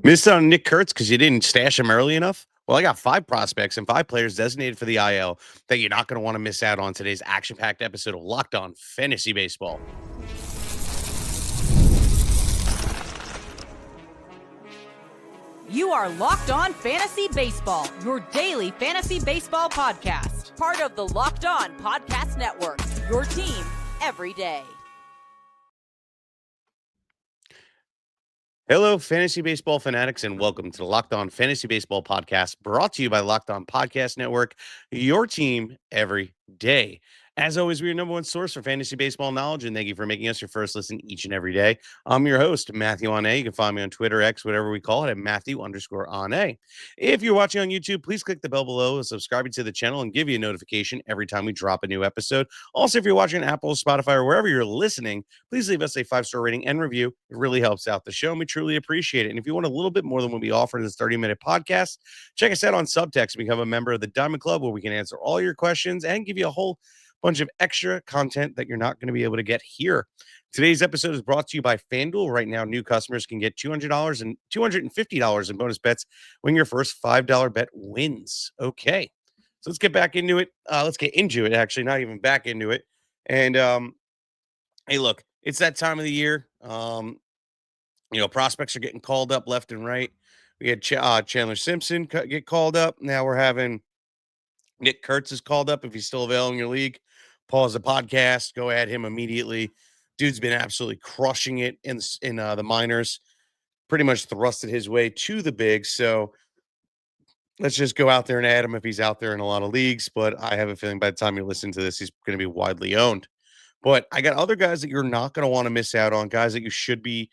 Missed out on Nick Kurtz because you didn't stash him early enough? Well, I got 5 prospects and 5 players designated for the IL that you're not going to want to miss out on today's action packed episode of Locked On Fantasy Baseball. You are Locked On Fantasy Baseball, your daily fantasy baseball podcast. Part of the Locked On Podcast Network, your team every day. Hello, fantasy baseball fanatics, and welcome to the Locked On Fantasy Baseball podcast, brought to you by Locked On Podcast Network, your team every day. As always, we're your number one source for fantasy baseball knowledge, and thank you for making us your first listen each and every day. I'm your host, Matthew Ane. You can find me on Twitter, X, whatever we call it, at Matthew_Ane. If you're watching on YouTube, please click the bell below and subscribe to the channel and give you a notification every time we drop a new episode. Also, if you're watching on Apple, Spotify, or wherever you're listening, please leave us a 5-star rating and review. It really helps out the show, and we truly appreciate it. And if you want a little bit more than what we offer in this 30-minute podcast, check us out on Subtext and become a member of the Diamond Club, where we can answer all your questions and give you a whole bunch of extra content that you're not going to be able to get here. Today's episode is brought to you by FanDuel. Right now, new customers can get $200 and $250 in bonus bets when your first $5 bet wins. Okay, so let's get back into it. Let's get into it, actually, not even back into it. And hey, look, it's that time of the year. Prospects are getting called up left and right. We had Chandler Simpson get called up. Now we're having Nick Kurtz is called up if he's still available in your league. Pause the podcast, go at him immediately. Dude's been absolutely crushing it in the minors. Pretty much thrusted his way to the bigs. So let's just go out there and add him if he's out there in a lot of leagues. But I have a feeling by the time you listen to this, he's going to be widely owned. But I got other guys that you're not going to want to miss out on, guys that you should be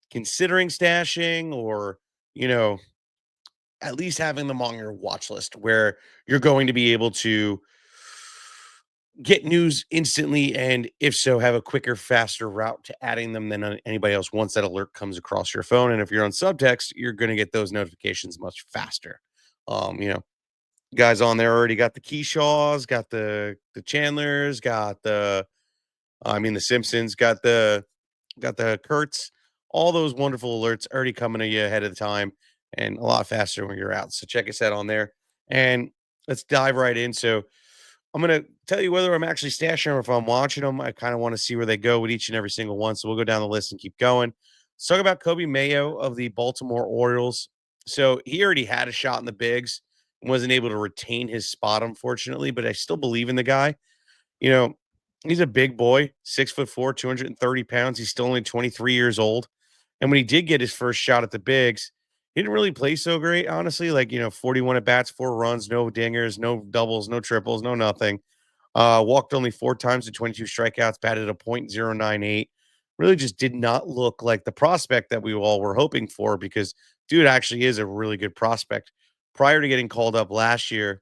considering stashing, or, at least having them on your watch list, where you're going to be able to get news instantly, and if so, have a quicker, faster route to adding them than anybody else once that alert comes across your phone. And if you're on subtext, you're going to get those notifications much faster. Um, you know, Guys on there already got the Keyshaws, got the Chandlers, got the Simpsons, got the Kurtz, all those wonderful alerts already coming to you ahead of the time, and a lot faster when you're out. So check us out on there, and let's dive right in. So I'm going to tell you whether I'm actually stashing them or if I'm watching them. I kind of want to see where they go with each and every single one. So we'll go down the list and keep going. Let's talk about Coby Mayo of the Baltimore Orioles. So he already had a shot in the bigs and wasn't able to retain his spot, unfortunately, but I still believe in the guy. You know, he's a big boy, 6'4", 230 pounds. He's still only 23 years old. And when he did get his first shot at the bigs, he didn't really play so great, honestly. 41 at bats, 4 runs, no dingers, no doubles, no triples, no nothing. Walked only 4 times to 22 strikeouts, batted a .098. Really just did not look like the prospect that we all were hoping for, because dude actually is a really good prospect. Prior to getting called up last year,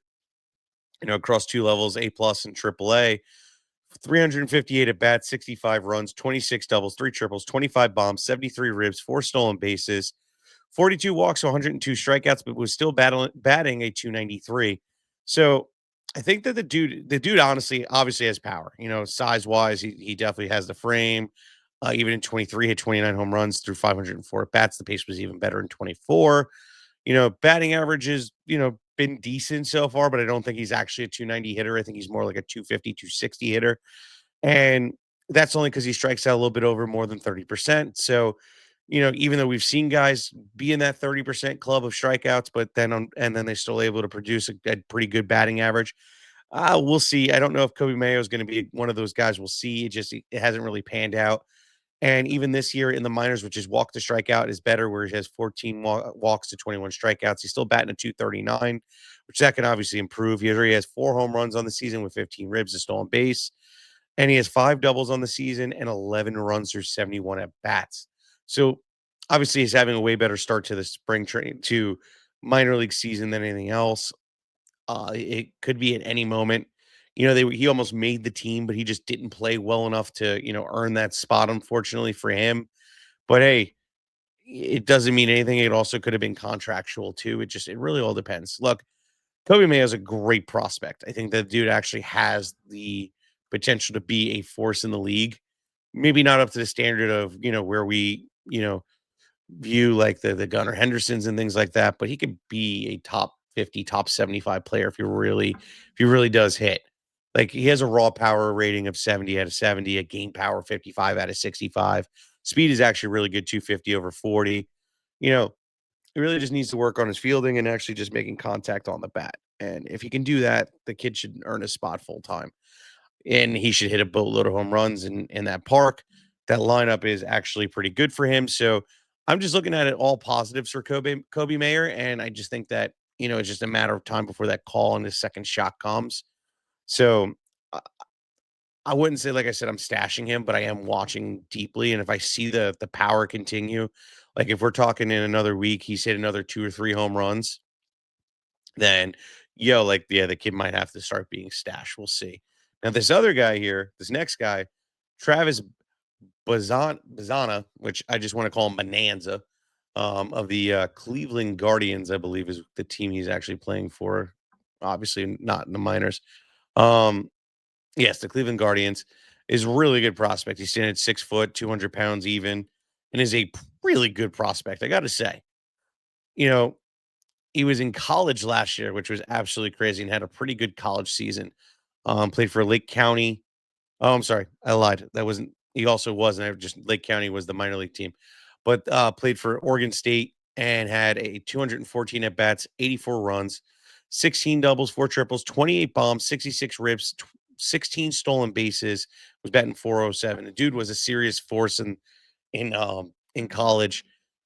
across 2 levels, A plus and triple A, 358 at bats, 65 runs, 26 doubles, 3 triples, 25 bombs, 73 ribs, 4 stolen bases, 42 walks, 102 strikeouts, but was still batting a .293. So I think that the dude honestly, obviously has power. Size wise, he definitely has the frame. Even in 23, hit 29 home runs through 504 at bats. The pace was even better in 24. Batting average is, been decent so far, but I don't think he's actually a 290 hitter. I think he's more like a 250, 260 hitter. And that's only because he strikes out a little bit over more than 30%. So, even though we've seen guys be in that 30% club of strikeouts, but then they're still able to produce a pretty good batting average. We'll see. I don't know if Coby Mayo is going to be one of those guys. We'll see. It hasn't really panned out. And even this year in the minors, which is walk to strikeout, is better, where he has 14 walks to 21 strikeouts. He's still batting a .239, which that can obviously improve. He already has 4 home runs on the season with 15 ribs, a stolen base, and he has 5 doubles on the season and 11 runs through 71 at bats. So obviously he's having a way better start to the spring training to minor league season than anything else. It could be at any moment. He almost made the team, but he just didn't play well enough to, earn that spot, unfortunately for him. But hey, it doesn't mean anything. It also could have been contractual too. It really all depends. Look, Coby Mayo is a great prospect. I think that dude actually has the potential to be a force in the league. Maybe not up to the standard of, where we, view like the Gunnar Hendersons and things like that, but he could be a top 50, top 75 player if he really does hit. Like he has a raw power rating of 70 out of 70, a game power 55 out of 65. Speed is actually really good, 250 over 40. You know, he really just needs to work on his fielding and actually just making contact on the bat. And if he can do that, the kid should earn a spot full time, and he should hit a boatload of home runs in that park. That lineup is actually pretty good for him. So I'm just looking at it all positives for Coby Mayer, and I just think that it's just a matter of time before that call and his second shot comes. So I I wouldn't say, like I said, I'm stashing him, but I am watching deeply. And if I see the power continue, like if we're talking in another week, he's hit another 2 or 3 home runs, then like yeah, the kid might have to start being stashed. We'll see. Now this other guy here, this next guy, Travis Bazana, which I just want to call him Bonanza, of the Cleveland Guardians, I believe is the team he's actually playing for. Obviously not in the minors. Um, yes, the Cleveland Guardians is a really good prospect. He's standing at 6 foot, 200 pounds even, and is a really good prospect. I got to say, you know, he was in college last year, which was absolutely crazy, and had a pretty good college season. Played for Lake County. Oh, I'm sorry, I lied. That wasn't. He also wasn't. I just Lake County was the minor league team, but played for Oregon State and had a 214 at bats, 84 runs, 16 doubles, 4 triples, 28 bombs, 66 rips, 16 stolen bases. Was batting 407. The dude was a serious force in college.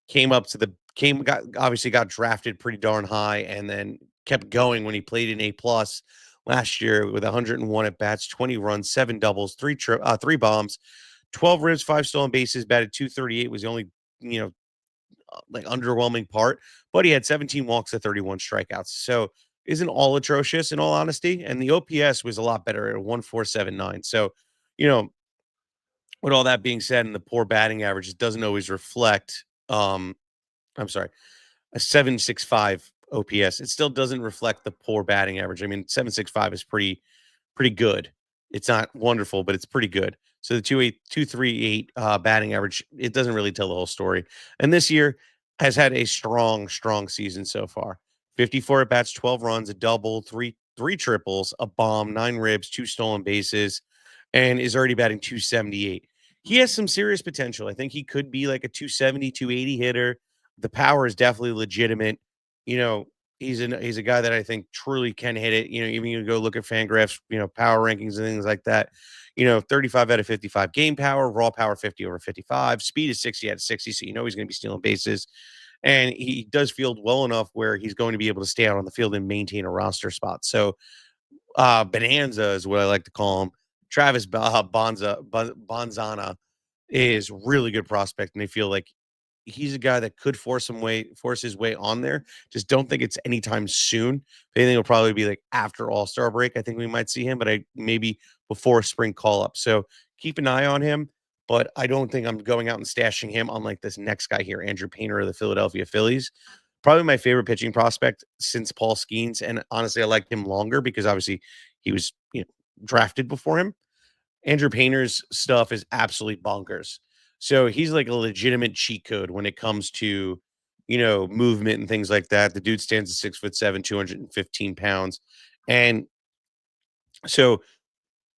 Came up to the came got obviously got drafted pretty darn high, and then kept going when he played in A plus last year with 101 at bats, 20 runs, 7 doubles, three bombs, 12 ribs, 5 stolen bases, batted 238 was the only you know like underwhelming part, but he had 17 walks to 31 strikeouts. So isn't all atrocious in all honesty, and the OPS was a lot better at 1.479. So you know with all that being said, and the poor batting average, it doesn't always reflect. I'm sorry, a 7.65 OPS. It still doesn't reflect the poor batting average. I mean, 7.65 is pretty good. It's not wonderful, but it's pretty good. So the 2.38 batting average, it doesn't really tell the whole story. And this year has had a strong season so far. 54 at bats, 12 runs, a double, three triples, a bomb, 9 ribs, 2 stolen bases, and is already batting 278. He has some serious potential. I think he could be like a 270, 280 hitter. The power is definitely legitimate. You know, he's a guy that I think truly can hit it. Even you go look at Fangraphs, power rankings and things like that. 35 out of 55 game power, raw power 50 over 55, speed is 60 out of 60. So he's going to be stealing bases, and he does field well enough where he's going to be able to stay out on the field and maintain a roster spot. So Bonanza is what I like to call him. Travis Bonzana is really good prospect, and they feel like he's a guy that could force his way on there. Just don't think it's anytime soon. If anything, it'll probably be like after All-Star break. I think we might see him, but I maybe before spring call up. So keep an eye on him. But I don't think I'm going out and stashing him, unlike this next guy here, Andrew Painter of the Philadelphia Phillies. Probably my favorite pitching prospect since Paul Skeens. And honestly, I liked him longer because obviously he was drafted before him. Andrew Painter's stuff is absolutely bonkers. So he's like a legitimate cheat code when it comes to, movement and things like that. The dude stands at 6'7", 215 pounds. And so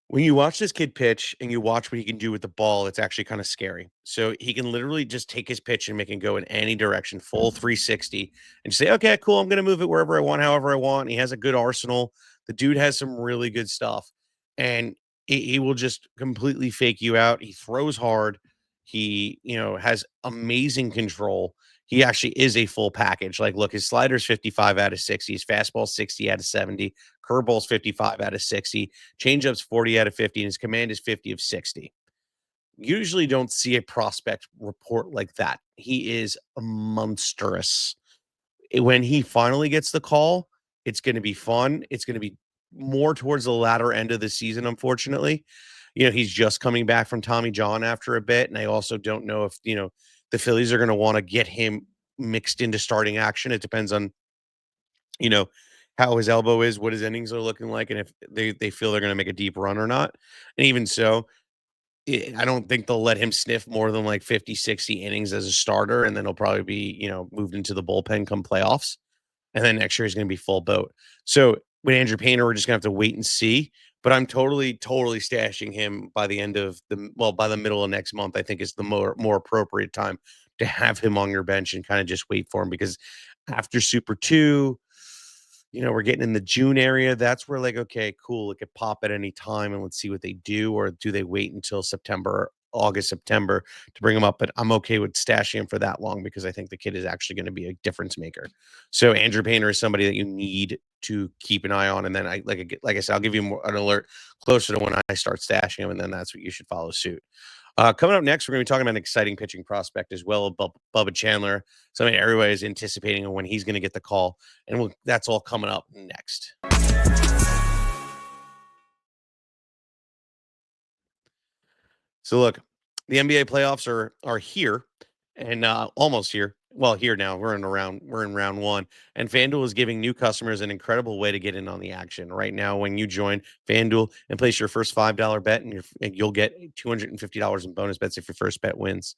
when you watch this kid pitch and you watch what he can do with the ball, it's actually kind of scary. So he can literally just take his pitch and make it go in any direction, full 360, and say, okay, cool, I'm going to move it wherever I want, however I want. He has a good arsenal. The dude has some really good stuff. And he will just completely fake you out. He throws hard. He, has amazing control. He actually is a full package. Like, look, his slider's 55 out of 60. His fastball 60 out of 70. Curveball's 55 out of 60. Changeup's 40 out of 50, and his command is 50 of 60. Usually don't see a prospect report like that. He is monstrous. When he finally gets the call, it's going to be fun. It's going to be more towards the latter end of the season, unfortunately. He's just coming back from Tommy John after a bit. And I also don't know if, the Phillies are going to want to get him mixed into starting action. It depends on, you know, how his elbow is, what his innings are looking like, and if they feel they're going to make a deep run or not. And even so, I don't think they'll let him sniff more than like 50, 60 innings as a starter, and then he'll probably be, moved into the bullpen come playoffs. And then next year he's going to be full boat. So with Andrew Painter, we're just going to have to wait and see. But I'm totally, totally stashing him by the end of by the middle of next month. I think is the more appropriate time to have him on your bench and kind of just wait for him because after Super Two, we're getting in the June area. That's where like, okay, cool, it could pop at any time and let's see what they do. Or do they wait until September, August, September to bring him up? But I'm okay with stashing him for that long because I think the kid is actually going to be a difference maker. So Andrew Painter is somebody that you need to keep an eye on. And then like I said, I'll give you an alert closer to when I start stashing him. And then that's what you should follow suit. Coming up next, we're going to be talking about an exciting pitching prospect as well, Bubba Chandler. Something everybody is anticipating on when he's going to get the call, and that's all coming up next. So, look, the NBA playoffs are here and almost here. Well, here now. We're in round one, and FanDuel is giving new customers an incredible way to get in on the action. Right now, when you join FanDuel and place your first $5 bet, and you'll get $250 in bonus bets if your first bet wins.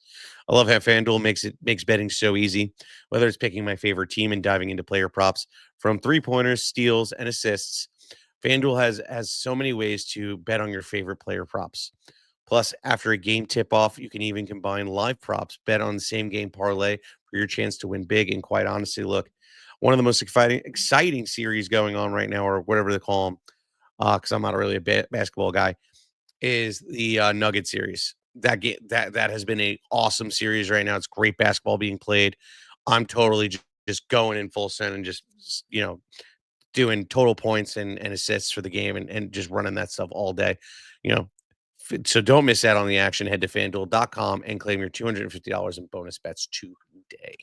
I love how FanDuel makes betting so easy. Whether it's picking my favorite team and diving into player props, from 3-pointers, steals, and assists, FanDuel has so many ways to bet on your favorite player props. Plus, after a game tip off, you can even combine live props, bet on the same game parlay for your chance to win big. And quite honestly, look, one of the most exciting series going on right now, or whatever they call them, because I'm not really a basketball guy, is the Nugget series. That has been a awesome series right now. It's great basketball being played. I'm totally just going in full send and just doing total points and assists for the game and just running that stuff all day. You know, so don't miss out on the action. Head to FanDuel.com and claim your $250 in bonus bets today.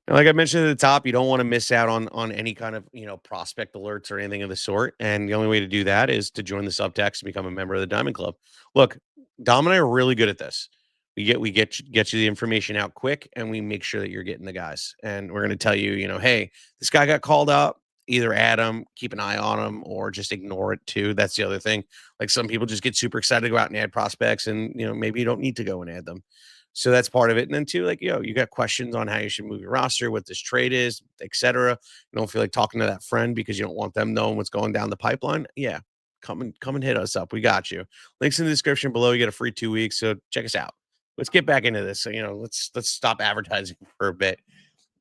And like I mentioned at the top, you don't want to miss out on any kind of prospect alerts or anything of the sort. And the only way to do that is to join the subtext and become a member of the Diamond Club. Look, Dom and I are really good at this. We get you the information out quick, and we make sure that you're getting the guys. And we're going to tell you, hey, this guy got called up. Either add him, keep an eye on him, or just ignore it too. That's the other thing. Like some people just get super excited to go out and add prospects, and maybe you don't need to go and add them. So that's part of it. And then too, like, you got questions on how you should move your roster, what this trade is, etc. You don't feel like talking to that friend because you don't want them knowing what's going down the pipeline. Yeah. Come and hit us up. We got you. Links in the description below. You get a free 2 weeks. So check us out. Let's get back into this. So, let's stop advertising for a bit.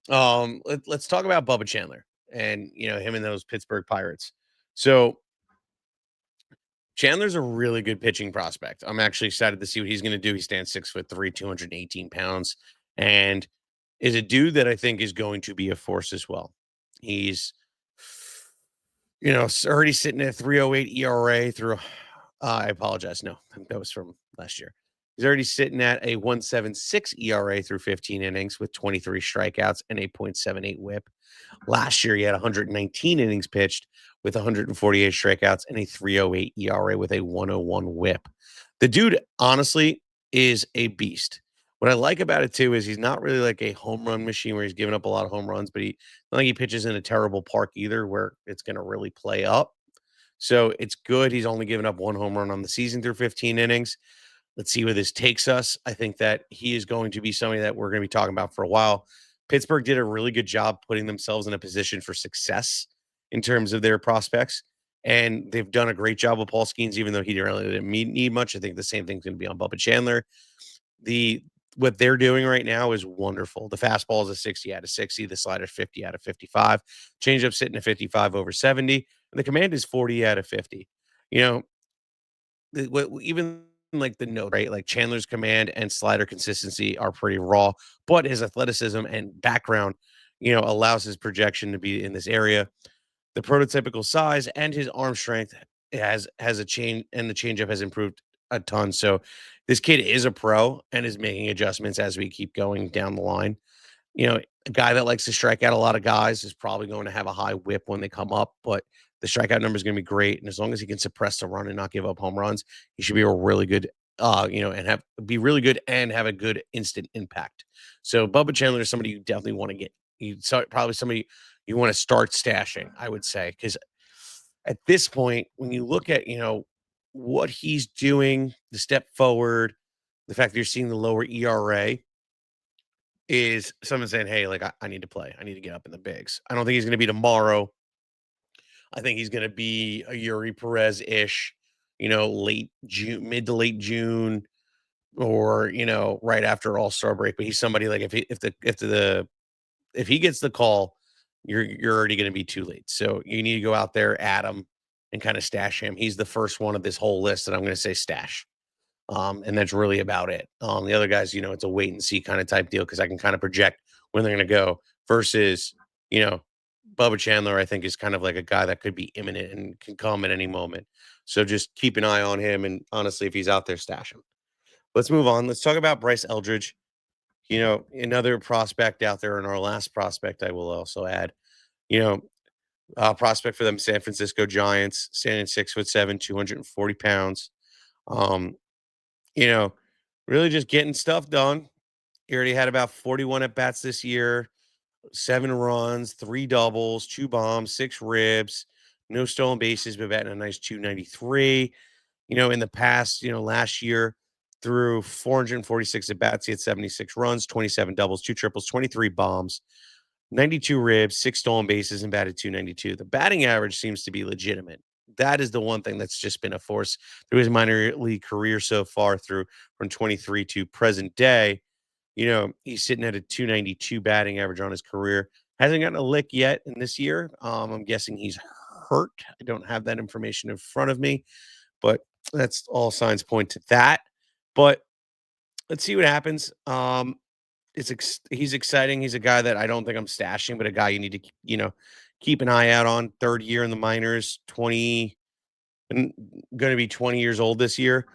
Let's talk about Bubba Chandler and him and those Pittsburgh Pirates. So Chandler's a really good pitching prospect. I'm actually excited to see what he's going to do. He stands 6'3", 218 pounds, and is a dude that I think is going to be a force as well. He's, already sitting at 3.08 ERA through. I apologize. No, that was from last year. He's already sitting at a 1.76 ERA through 15 innings with 23 strikeouts and a .78 WHIP. Last year, he had 119 innings pitched with 148 strikeouts and a 3.08 ERA with a 101 WHIP. The dude, honestly, is a beast. What I like about it too is he's not really like a home run machine where he's giving up a lot of home runs, but not like he pitches in a terrible park either where it's going to really play up. So it's good. He's only given up one home run on the season through 15 innings. Let's see where this takes us. I think that he is going to be somebody that we're going to be talking about for a while. Pittsburgh did a really good job putting themselves in a position for success in terms of their prospects. And they've done a great job with Paul Skeens, even though he didn't need much. I think the same thing's going to be on Bubba Chandler. What they're doing right now is wonderful. The fastball is a 60 out of 60. The slider 50 out of 55. Changeup sitting at 55 over 70. And the command is 40 out of 50. Even like the note, right? Like Chandler's command and slider consistency are pretty raw, but his athleticism and background, allows his projection to be in this area. The prototypical size and his arm strength has a change, and the changeup has improved a ton. So this kid is a pro and is making adjustments as we keep going down the line. A guy that likes to strike out a lot of guys is probably going to have a high whip when they come up, but the strikeout number is going to be great. And as long as he can suppress the run and not give up home runs, he should be a really good, and be really good and have a good instant impact. So Bubba Chandler is somebody you definitely want to get. Probably somebody you want to start stashing, I would say, because at this point, when you look at, what he's doing, the step forward, the fact that you're seeing the lower ERA is someone saying, hey, like, I need to play. I need to get up in the bigs. I don't think he's going to be tomorrow. I think he's going to be a Yuri Perez ish, late June, mid to late June, or, right after All-Star break. But he's somebody like if he gets the call, you're already going to be too late. So you need to go out there, add him, and kind of stash him. He's the first one of this whole list that I'm going to say stash. And that's really about it. The other guys, it's a wait and see kind of type deal because I can kind of project when they're going to go versus, you know, Bubba Chandler, I think, is kind of like a guy that could be imminent and can come at any moment. So just keep an eye on him. And honestly, if he's out there, stash him. Let's move on. Let's talk about Bryce Eldridge. Another prospect out there, in our last prospect, I will also add, you know, prospect for them, San Francisco Giants, standing 6'7", 240 pounds. Um, you know, really just getting stuff done. He already had about 41 at bats this year, 7 runs, 3 doubles, 2 bombs, 6 ribs, no stolen bases, but batting a nice 293. In the past, last year through 446 at bats, he had 76 runs, 27 doubles, 2 triples, 23 bombs, 92 ribs, 6 stolen bases, and batted 292. The batting average seems to be legitimate. That is the one thing that's just been a force through his minor league career so far, through from 23 to present day. He's sitting at a 292 batting average on his career. Hasn't gotten a lick yet in this year. I'm guessing he's hurt. I don't have that information in front of me, but that's all signs point to that. But let's see what happens. He's exciting. He's a guy that I don't think I'm stashing, but a guy you need to keep an eye out on. 3rd year in the minors, 20, and going to be 20 years old this year.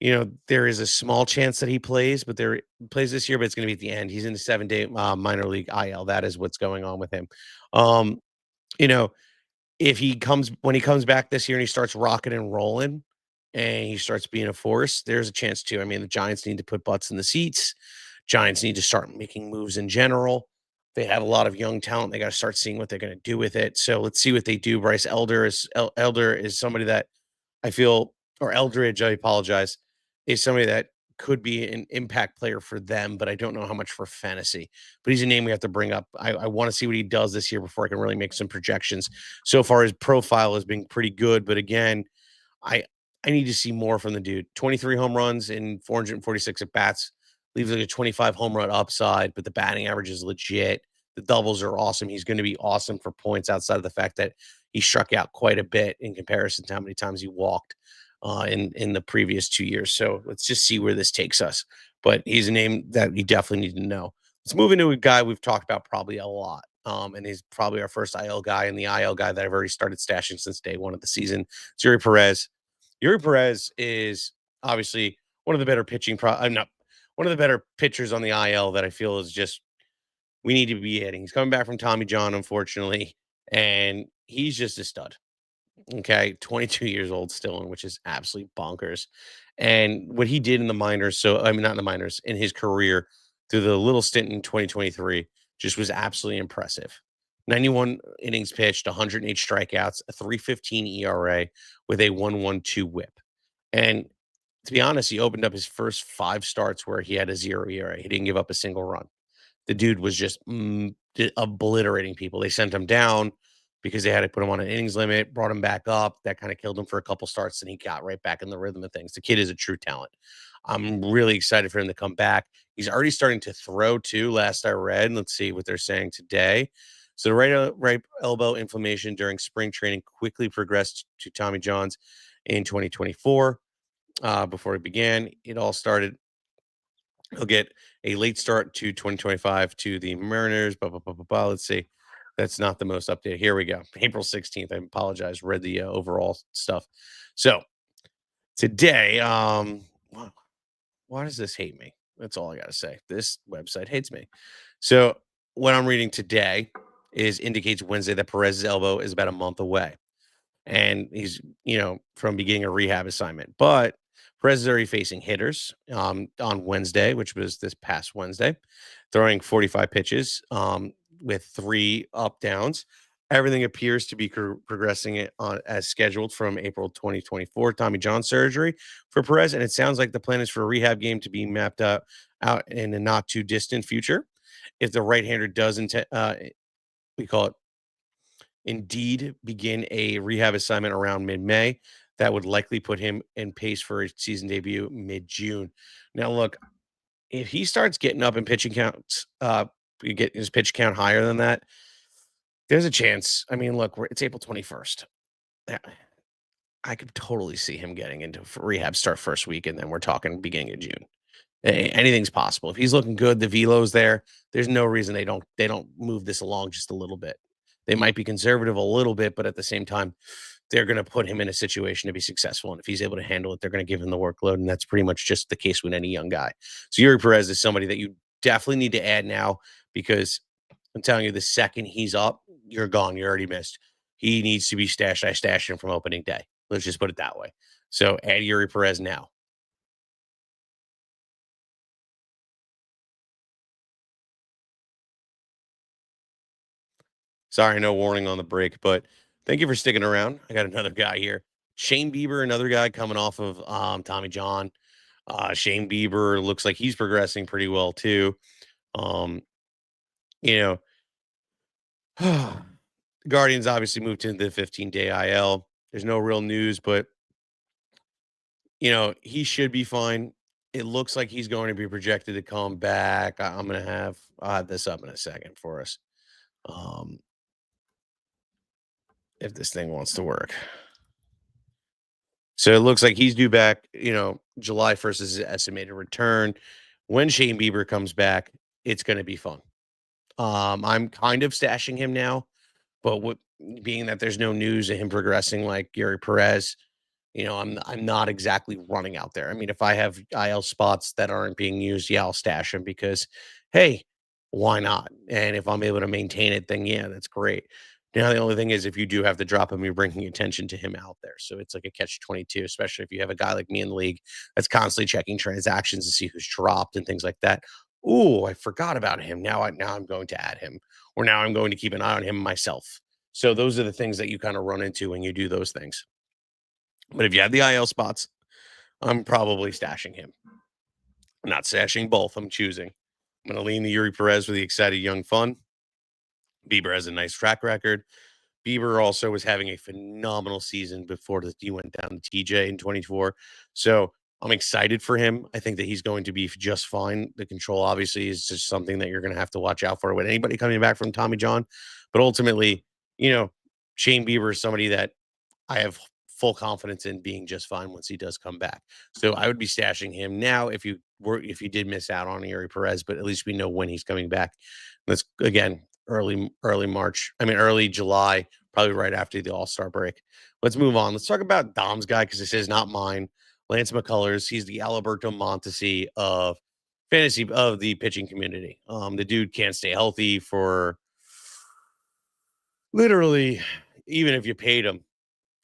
There is a small chance that he plays, but there plays this year, but it's going to be at the end. He's in the 7-day minor league IL. That is what's going on with him. Um, you know, when he comes back this year and he starts rocking and rolling and he starts being a force, there's a chance too. I mean, the Giants need to put butts in the seats. Giants need to start making moves in general. They have a lot of young talent. They got to start seeing what they're going to do with it. So let's see what they do. Bryce Elder is somebody that I feel, or Eldridge, I apologize, is somebody that could be an impact player for them, but I don't know how much for fantasy. But he's a name we have to bring up. I want to see what he does this year before I can really make some projections. So far, his profile has been pretty good, but again, I I need to see more from the dude. 23 home runs in 446 at bats leaves like a 25 home run upside, but the batting average is legit. The doubles are awesome. He's going to be awesome for points outside of the fact that he struck out quite a bit in comparison to how many times he walked in the previous 2 years. So let's just see where this takes us. But he's a name that you definitely need to know. Let's move into a guy we've talked about probably a lot. And he's probably our first IL guy and the IL guy that I've already started stashing since day one of the season. It's Eury Perez. Eury Perez is obviously one of the better I'm not one of the better pitchers on the IL that I feel is just we need to be hitting. He's coming back from Tommy John, unfortunately, and he's just a stud. Okay, 22 years old still, which is absolutely bonkers. And what he did in the minors, so I mean, not in the minors, in his career through the little stint in 2023, just was absolutely impressive. 91 innings pitched, 108 strikeouts, a 3.15 ERA with a 1.12 WHIP. And to be honest, he opened up his first 5 starts where he had a 0 ERA. He didn't give up a single run. The dude was just obliterating people. They sent him down because they had to put him on an innings limit, brought him back up. That kind of killed him for a couple starts, and he got right back in the rhythm of things. The kid is a true talent. I'm really excited for him to come back. He's already starting to throw too, last I read. Let's see what they're saying today. So the right elbow inflammation during spring training quickly progressed to Tommy John's in 2024. Before it began, it all started. He'll get a late start to 2025 to the Mariners. Blah, blah, blah, blah, blah. Let's see. That's not the most updated. Here we go. April 16th. I apologize. Read the overall stuff. So today, why does this hate me? That's all I got to say. This website hates me. So what I'm reading today indicates Wednesday that Perez's elbow is about a month away. And he's, from beginning a rehab assignment. But Perez is already facing hitters on Wednesday, which was this past Wednesday, throwing 45 pitches with 3 up downs. Everything appears to be progressing it on as scheduled from April 2024 Tommy John surgery for Perez, and it sounds like the plan is for a rehab game to be mapped out in a not too distant future. If the right-hander doesn't, we call it indeed begin a rehab assignment around mid-May, that would likely put him in pace for a season debut mid-June. Now, look, if he starts getting up in pitching counts, you get his pitch count higher than that, there's a chance. I mean, look, it's April 21st. Yeah, I could totally see him getting into rehab start first week, and then we're talking beginning of June. Anything's possible. If he's looking good, the velo's there. There's no reason they don't move this along just a little bit. They might be conservative a little bit, but at the same time, they're going to put him in a situation to be successful. And if he's able to handle it, they're going to give him the workload. And that's pretty much just the case with any young guy. So Yuri Perez is somebody that you definitely need to add now because I'm telling you, the second he's up, you're gone. You're already missed. He needs to be stashed. I stashed him from opening day. Let's just put it that way. So add Yuri Perez now. Sorry, no warning on the break, but thank you for sticking around. I got another guy here. Shane Bieber, another guy coming off of Tommy John. Shane Bieber looks like he's progressing pretty well too. Um, you know, Guardians obviously moved into the 15-day IL. There's no real news, but he should be fine. It looks like he's going to be projected to come back. I'm gonna have I'll have this up in a second for us. Um, if this thing wants to work. So it looks like he's due back, July 1st is his estimated return. When Shane Bieber comes back, it's going to be fun. I'm kind of stashing him now, but being that there's no news of him progressing like Gary Perez, I'm not exactly running out there. I mean, if I have IL spots that aren't being used, yeah, I'll stash him because, hey, why not? And if I'm able to maintain it, then yeah, that's great. Now, the only thing is, if you do have to drop him, you're bringing attention to him out there. So it's like a catch 22, especially if you have a guy like me in the league that's constantly checking transactions to see who's dropped and things like that. Ooh, I forgot about him. Now I'm going to add him, or now I'm going to keep an eye on him myself. So those are the things that you kind of run into when you do those things. But if you have the IL spots, I'm probably stashing him. I'm not stashing both. I'm choosing. I'm going to lean the Yuri Perez with the excited young fun. Bieber has a nice track record. Bieber also was having a phenomenal season before he went down to TJ in 24. So I'm excited for him. I think that he's going to be just fine. The control obviously is just something that you're going to have to watch out for with anybody coming back from Tommy John. But ultimately, Shane Bieber is somebody that I have full confidence in being just fine once he does come back. So I would be stashing him now if you did miss out on Eury Perez, but at least we know when he's coming back. Let's again early March. I mean early July, probably right after the All-Star break. Let's move on. Let's talk about Dom's guy because this is not mine. Lance McCullers. He's the Alberto Montesi of fantasy of the pitching community. The dude can't stay healthy for literally even if you paid him.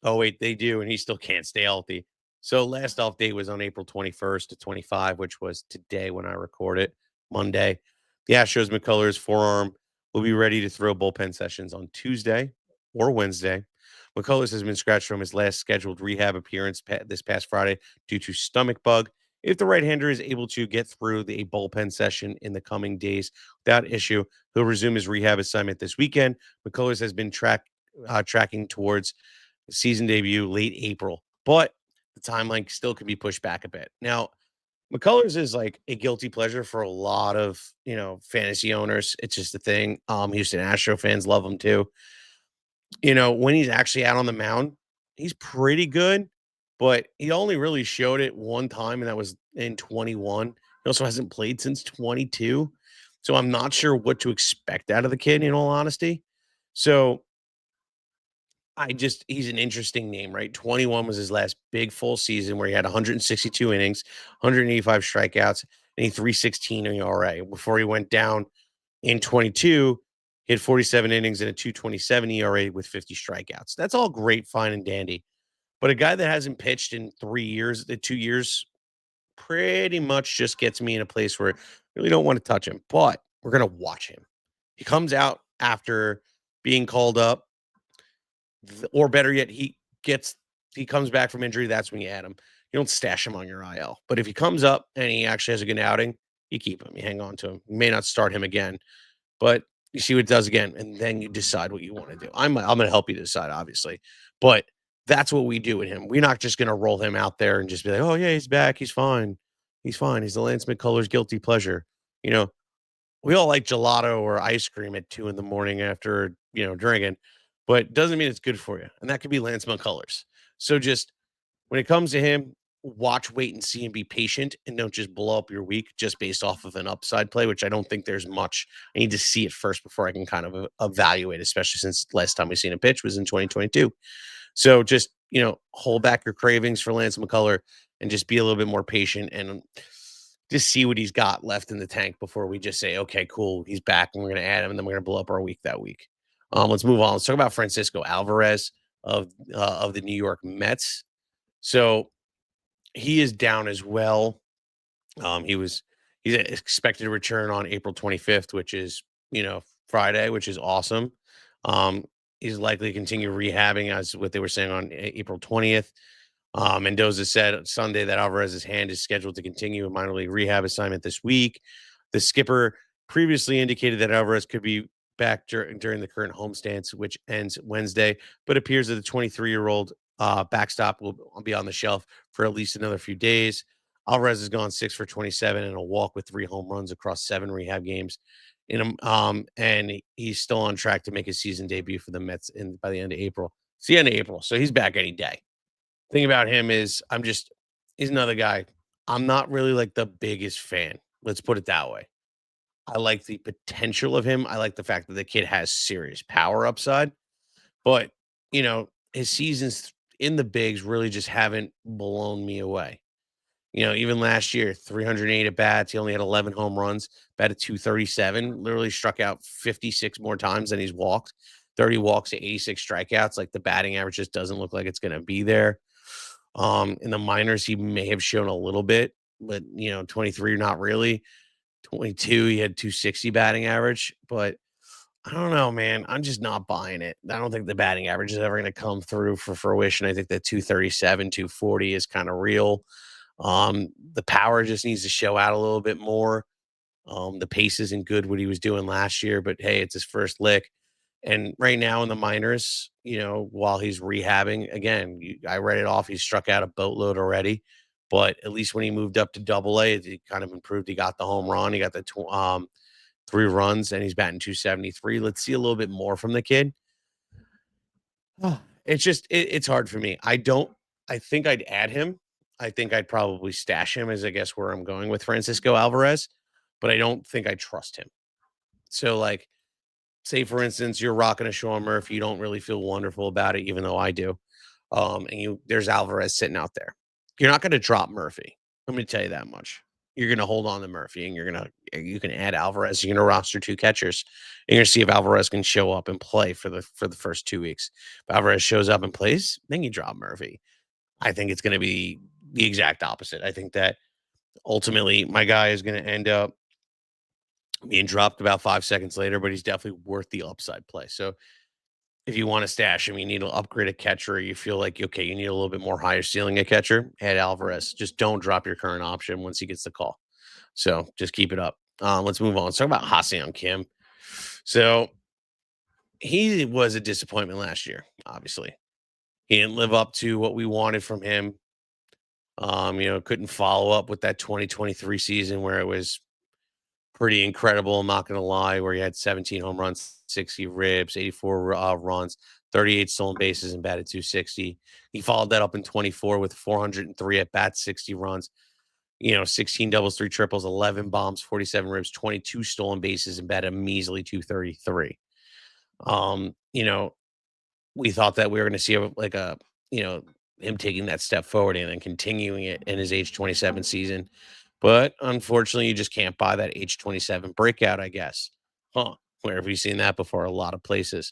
Oh, wait, they do, and he still can't stay healthy. So last off date was on April 21st to 25, which was today when I record it, Monday. The Astros McCullers forearm will be ready to throw bullpen sessions on Tuesday or Wednesday. McCullers has been scratched from his last scheduled rehab appearance this past Friday due to stomach bug. If the right-hander is able to get through the bullpen session in the coming days without issue, he'll resume his rehab assignment this weekend. McCullers has been tracking towards season debut late April, but the timeline still can be pushed back a bit. Now, McCullers is like a guilty pleasure for a lot of, fantasy owners. It's just a thing. Houston Astro fans love him too. When he's actually out on the mound, he's pretty good, but he only really showed it one time, and that was in 21. He also hasn't played since 22. So I'm not sure what to expect out of the kid, in all honesty. So he's an interesting name, right? 21 was his last big full season where he had 162 innings, 185 strikeouts, and a 316 ERA before he went down in 22. He had 47 innings and a 227 ERA with 50 strikeouts. That's all great, fine, and dandy. But a guy that hasn't pitched in 3 years, the 2 years, pretty much just gets me in a place where I really don't want to touch him. But we're going to watch him. He comes out after being called up or better yet, he comes back from injury. That's when you add him. You don't stash him on your IL. But if he comes up and he actually has a good outing, you keep him. You hang on to him. You may not start him again, but you see what it does again, and then you decide what you want to do. I'm going to help you decide, obviously, but that's what we do with him. We're not just going to roll him out there and just be like, oh yeah, he's back, he's fine, he's fine. He's the Lance McCullers guilty pleasure. You know, we all like gelato or ice cream at 2 in the morning after drinking, but doesn't mean it's good for you. And that could be Lance McCullers. So just when it comes to him, watch, wait, and see, and be patient, and don't just blow up your week just based off of an upside play, which I don't think there's much. I need to see it first before I can kind of evaluate, especially since last time we seen a pitch was in 2022. So just hold back your cravings for Lance McCuller and just be a little bit more patient and just see what he's got left in the tank before we just say, okay, cool, he's back, and we're going to add him, and then we're going to blow up our week that week. Let's move on. Let's talk about Francisco Alvarez of the New York Mets. So he is down as well. He's expected to return on April 25th, which is Friday, which is awesome. He's likely to continue rehabbing, as what they were saying on April 20th. Mendoza said Sunday that Alvarez's hand is scheduled to continue a minor league rehab assignment this week. The skipper previously indicated that Alvarez could be back during the current homestand, which ends Wednesday, but appears that the 23-year-old backstop will be on the shelf for at least another few days. Alvarez has gone 6 for 27 and a walk with 3 home runs across 7 rehab games. And he's still on track to make his season debut for the Mets by the end of April. It's the end of April, so he's back any day. Thing about him is he's another guy. I'm not really like the biggest fan. Let's put it that way. I like the potential of him. I like the fact that the kid has serious power upside, but his seasons in the bigs really just haven't blown me away. Even last year, 308 at bats, he only had 11 home runs, batted 237, literally struck out 56 more times than he's walked, 30 walks to 86 strikeouts. Like, the batting average just doesn't look like it's going to be there. In the minors, he may have shown a little bit, but 23, not really. 22, he had 260 batting average, but I don't know, man. I'm just not buying it. I don't think the batting average is ever going to come through for fruition. I think that 237, 240 is kind of real. The power just needs to show out a little bit more. The pace isn't good what he was doing last year, but hey, it's his first lick. And right now in the minors, while he's rehabbing, again, I read it off. He struck out a boatload already, but at least when he moved up to AA, he kind of improved. He got the home run. He got the 3 runs, and he's batting 273. Let's see a little bit more from the kid. It's just, it's hard for me. I think I'd add him. I think I'd probably stash him, as I guess where I'm going with Francisco Alvarez, but I don't think I trust him. So, like, say, for instance, you're rocking a Sean Murphy, you don't really feel wonderful about it, even though I do. And there's Alvarez sitting out there. You're not going to drop Murphy. Let me tell you that much. You're going to hold on to Murphy, and you can add Alvarez. You're going to roster 2 catchers, and you're going to see if Alvarez can show up and play for the first 2 weeks. If Alvarez shows up and plays, then you drop Murphy. I think it's going to be the exact opposite. I think that ultimately my guy is going to end up being dropped about 5 seconds later, but he's definitely worth the upside play. So if you want to stash him, you need to upgrade a catcher, or you feel like, okay, you need a little bit more higher ceiling a catcher, add Alvarez. Just don't drop your current option once he gets the call. So just keep it up. Let's move on. Let's talk about Seong-Kim. So he was a disappointment last year, obviously. He didn't live up to what we wanted from him. Couldn't follow up with that 2023 season where it was pretty incredible. I'm not going to lie, where he had 17 home runs, 60 ribs, 84 runs, 38 stolen bases, and batted 260. He followed that up in 24 with 403 at bats, 60 runs, 16 doubles, 3 triples, 11 bombs, 47 ribs, 22 stolen bases, and batted a measly 233. We thought that we were going to see him taking that step forward and then continuing it in his age 27 season. But unfortunately, you just can't buy that age 27 breakout, I guess. Where have you seen that before? A lot of places.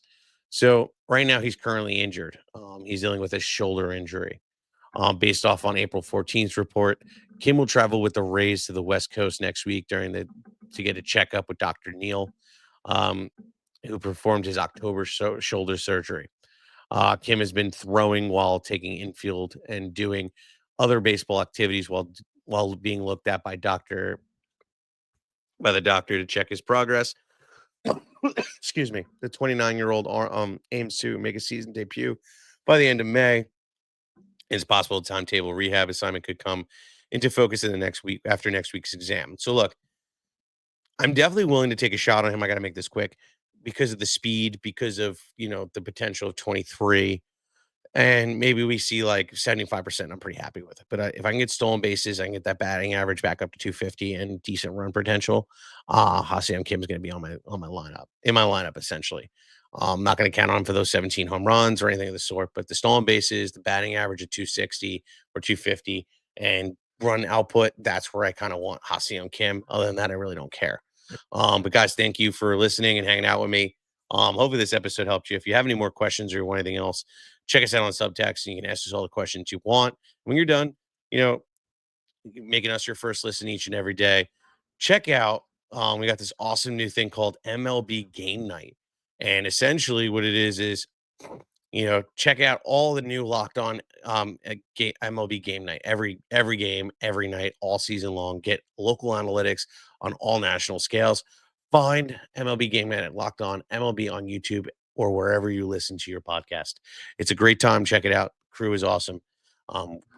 So right now he's currently injured. He's dealing with a shoulder injury. Based off on April 14th report, Kim will travel with the Rays to the West Coast next week to get a checkup with Dr. Neal, who performed his October shoulder surgery. Kim has been throwing while taking infield and doing other baseball activities while being looked at by the doctor to check his progress. Excuse me. The 29-year-old aims to make a season debut by the end of May. It's possible a timetable rehab assignment could come into focus in the next week after next week's exam. So look, I'm definitely willing to take a shot on him. I got to make this quick because of the speed, because of the potential of 23. And maybe we see like 75%. I'm pretty happy with it. But if I can get stolen bases, I can get that batting average back up to 250 and decent run potential. Hassan Kim is going to be on my lineup essentially. I'm not going to count on him for those 17 home runs or anything of the sort. But the stolen bases, the batting average of 260 or 250, and run output, that's where I kind of want Hassan Kim. Other than that, I really don't care. But guys, thank you for listening and hanging out with me. Hopefully this episode helped you. If you have any more questions or you want anything else, check us out on Subtext, and you can ask us all the questions you want. When you're done, making us your first listen each and every day, check out, we got this awesome new thing called MLB Game Night. And essentially what it is, check out all the new Locked On MLB Game Night. Every game, every night, all season long. Get local analytics on all national scales. Find MLB Game Night at Locked On MLB on YouTube or wherever you listen to your podcast. It's a great time. Check it out. Crew is awesome.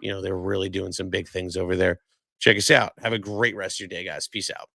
They're really doing some big things over there. Check us out. Have a great rest of your day, guys. Peace out.